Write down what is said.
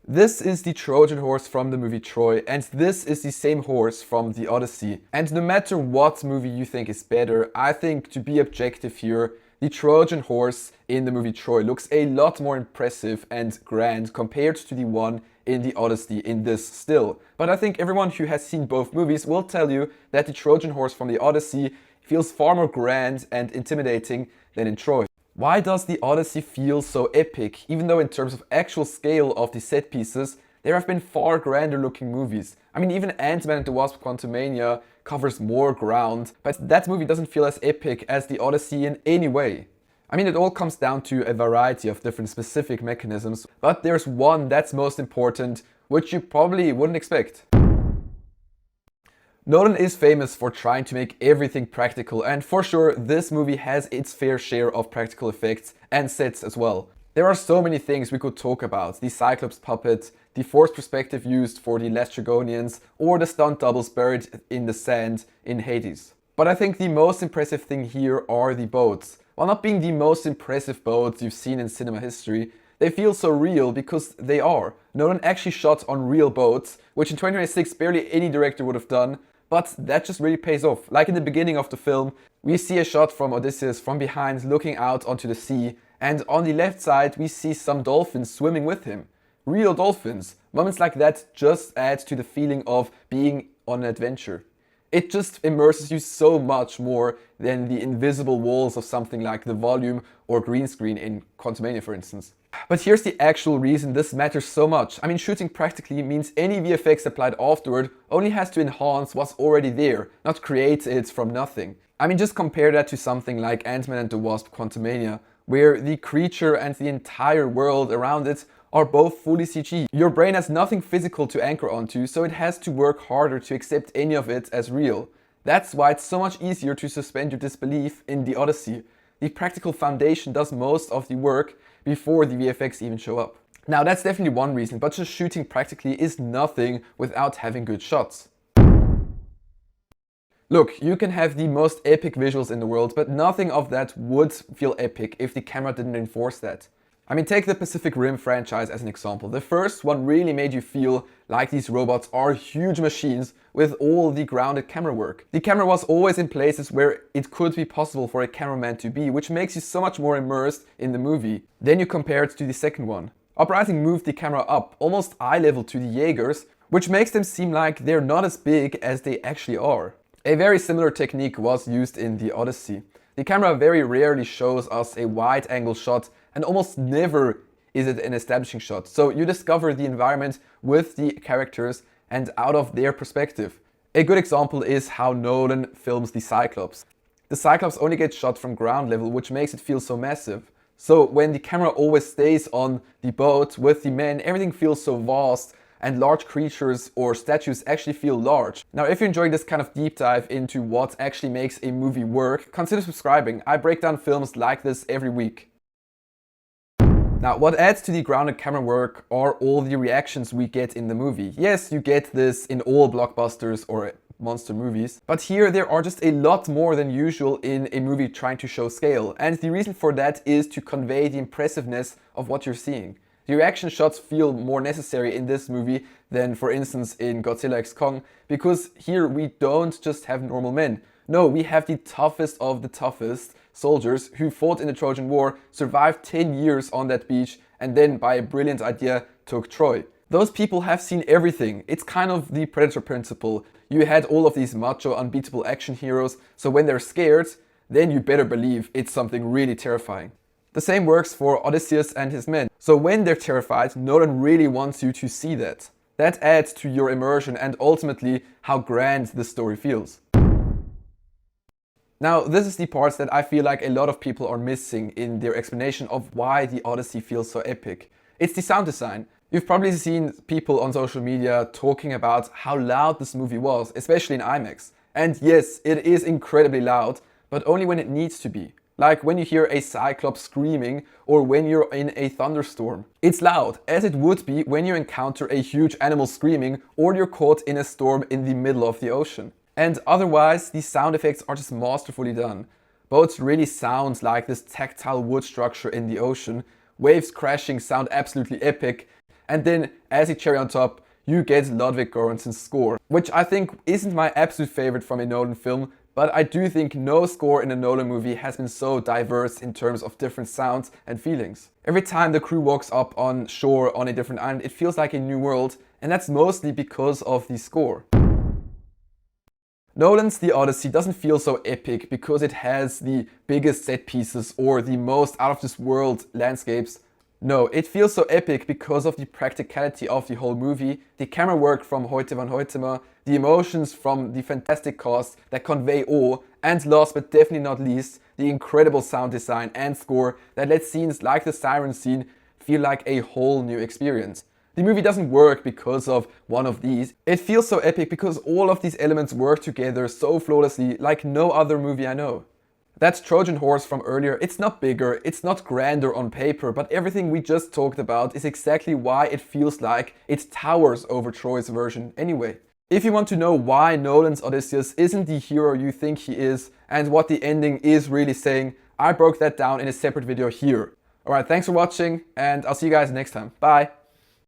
This is the Trojan horse from the movie Troy, and this is the same horse from The Odyssey. And no matter what movie you think is better, I think, to be objective here, the Trojan horse in the movie Troy looks a lot more impressive and grand compared to the one in The Odyssey in this still. But I think everyone who has seen both movies will tell you that the Trojan horse from The Odyssey feels far more grand and intimidating than in Troy. Why does The Odyssey feel so epic, even though in terms of actual scale of the set pieces, there have been far grander looking movies? I mean, even Ant-Man and the Wasp: Quantumania covers more ground, but that movie doesn't feel as epic as The Odyssey in any way. I mean, it all comes down to a variety of different specific mechanisms, but there's one that's most important, which you probably wouldn't expect. Nolan is famous for trying to make everything practical, and for sure this movie has its fair share of practical effects and sets as well. There are so many things we could talk about: the Cyclops puppet, the forced perspective used for the Lastrygonians, or the stunt doubles buried in the sand in Hades. But I think the most impressive thing here are the boats. While not being the most impressive boats you've seen in cinema history, they feel so real because they are. Nolan actually shot on real boats, which in 2026 barely any director would have done. But that just really pays off. Like in the beginning of the film, we see a shot from Odysseus from behind looking out onto the sea, and on the left side we see some dolphins swimming with him. Real dolphins. Moments like that just add to the feeling of being on an adventure. It just immerses you so much more than the invisible walls of something like the volume or green screen in Quantumania, for instance. But here's the actual reason this matters so much. I mean, shooting practically means any VFX applied afterward only has to enhance what's already there, not create it from nothing. I mean, just compare that to something like Ant-Man and the Wasp: Quantumania, where the creature and the entire world around it are both fully CG. Your brain has nothing physical to anchor onto, so it has to work harder to accept any of it as real. That's why it's so much easier to suspend your disbelief in The Odyssey. The practical foundation does most of the work before the VFX even show up. Now that's definitely one reason, but just shooting practically is nothing without having good shots. Look, you can have the most epic visuals in the world, but nothing of that would feel epic if the camera didn't enforce that. I mean, take the Pacific Rim franchise as an example. The first one really made you feel like these robots are huge machines with all the grounded camera work. The camera was always in places where it could be possible for a cameraman to be, which makes you so much more immersed in the movie. Then you compare it to the second one. Uprising moved the camera up, almost eye level to the Jaegers, which makes them seem like they're not as big as they actually are. A very similar technique was used in The Odyssey. The camera very rarely shows us a wide angle shot, and almost never is it an establishing shot. So you discover the environment with the characters and out of their perspective. A good example is how Nolan films the Cyclops. The Cyclops only gets shot from ground level, which makes it feel so massive. So when the camera always stays on the boat with the men, everything feels so vast, and large creatures or statues actually feel large. Now, if you're enjoying this kind of deep dive into what actually makes a movie work, consider subscribing. I break down films like this every week. Now, what adds to the grounded camera work are all the reactions we get in the movie. Yes, you get this in all blockbusters or monster movies, but here there are just a lot more than usual in a movie trying to show scale. And the reason for that is to convey the impressiveness of what you're seeing. The reaction shots feel more necessary in this movie than, for instance, in Godzilla x Kong, because here we don't just have normal men. No, we have the toughest of the toughest soldiers who fought in the Trojan War, survived 10 years on that beach, and then by a brilliant idea took Troy. Those people have seen everything. It's kind of the Predator principle. You had all of these macho, unbeatable action heroes, so when they're scared, then you better believe it's something really terrifying. The same works for Odysseus and his men. So when they're terrified, Nolan really wants you to see that. That adds to your immersion and ultimately how grand the story feels. Now, this is the parts that I feel like a lot of people are missing in their explanation of why The Odyssey feels so epic. It's the sound design. You've probably seen people on social media talking about how loud this movie was, especially in IMAX. And yes, it is incredibly loud, but only when it needs to be. Like when you hear a Cyclops screaming or when you're in a thunderstorm. It's loud, as it would be when you encounter a huge animal screaming or you're caught in a storm in the middle of the ocean. And otherwise, the sound effects are just masterfully done. Boats really sound like this tactile wood structure in the ocean. Waves crashing sound absolutely epic. And then, as a cherry on top, you get Ludwig Göransson's score, which I think isn't my absolute favorite from a Nolan film, but I do think no score in a Nolan movie has been so diverse in terms of different sounds and feelings. Every time the crew walks up on shore on a different island, it feels like a new world, and that's mostly because of the score. Nolan's The Odyssey doesn't feel so epic because it has the biggest set pieces or the most out of this world landscapes. No, it feels so epic because of the practicality of the whole movie, the camera work from Hoyte van Hoytema, the emotions from the fantastic cast that convey awe, and last but definitely not least, the incredible sound design and score that lets scenes like the siren scene feel like a whole new experience. The movie doesn't work because of one of these. It feels so epic because all of these elements work together so flawlessly like no other movie I know. That Trojan horse from earlier, it's not bigger, it's not grander on paper, but everything we just talked about is exactly why it feels like it towers over Troy's version anyway. If you want to know why Nolan's Odysseus isn't the hero you think he is and what the ending is really saying, I broke that down in a separate video here. Alright, thanks for watching and I'll see you guys next time. Bye!